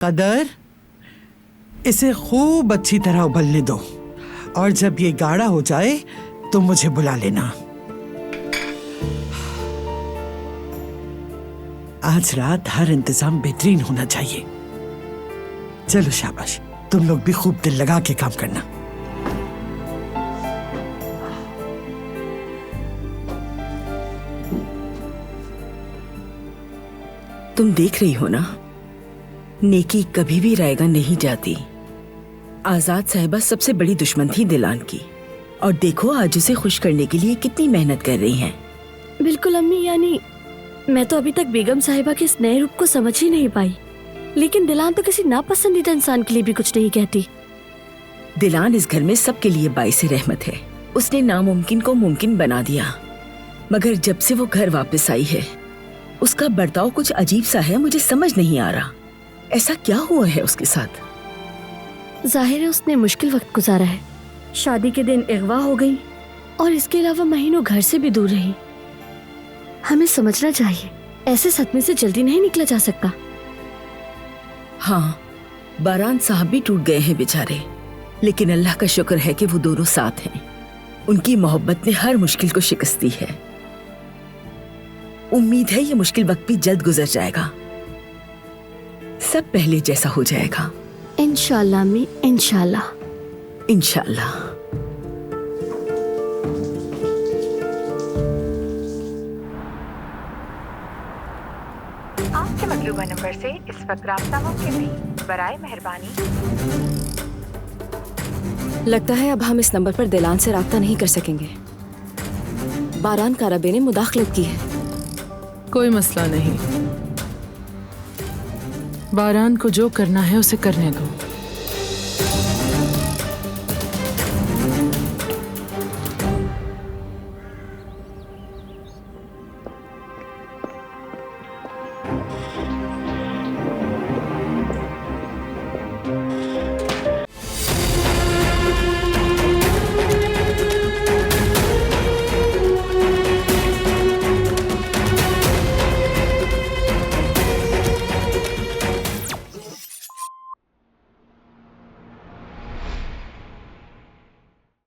कदर, इसे खूब अच्छी तरह उबलने दो और जब ये गाढ़ा हो जाए तो मुझे बुला लेना। आज रात हर इंतजाम बेहतरीन होना चाहिए। चलो शाबाश, तुम लोग भी खूब दिल लगा के काम करना। तुम देख रही हो ना, नेकी कभी भी रायगा नहीं जाती। आजाद साहिबा सबसे बड़ी दुश्मन थी दिलान की, और देखो आज उसे खुश करने के लिए कितनी मेहनत कर रही हैं। बिल्कुल अम्मी, यानी मैं तो अभी तक बेगम साहिबा के इस नए रूप को समझ ही नहीं पाई, लेकिन दिलान तो किसी नापसंदीदा इंसान के लिए भी कुछ नहीं कहती। दिलान इस घर में सबके लिए बाइसे रहमत है। उसने नामुमकिन को मुमकिन बना दिया, मगर जब से वो घर वापस आई है उसका बर्ताव कुछ अजीब सा है। मुझे समझ नहीं आ रहा ऐसा क्या हुआ है उसके साथ। जाहिर है उसने मुश्किल वक्त गुजारा है। शादी के दिन अगवा हो गई और इसके अलावा महीनों घर से भी दूर रही। हमें समझना चाहिए, ऐसे सदमे से जल्दी नहीं निकला जा सकता। हाँ, बारान साहब भी टूट गए हैं बेचारे, लेकिन अल्लाह का शुक्र है कि वो दोनों साथ हैं। उनकी मोहब्बत ने हर मुश्किल को शिकस्त दी है। उम्मीद है ये मुश्किल वक्त भी जल्द गुजर जाएगा, सब पहले जैसा हो जाएगा। इंशाअल्लाह अम्मी, इंशाअल्लाह। इंशाअल्लाह। आपके मतलूबा नंबर से इस वक्त राब्ता मुमकिन नहीं, बराए मेहरबानी। लगता है अब हम इस नंबर पर दिलान से राब्ता नहीं कर सकेंगे। बारान काराबे ने मुदाखलत की है। कोई मसला नहीं, बारान को जो करना है उसे करने दो।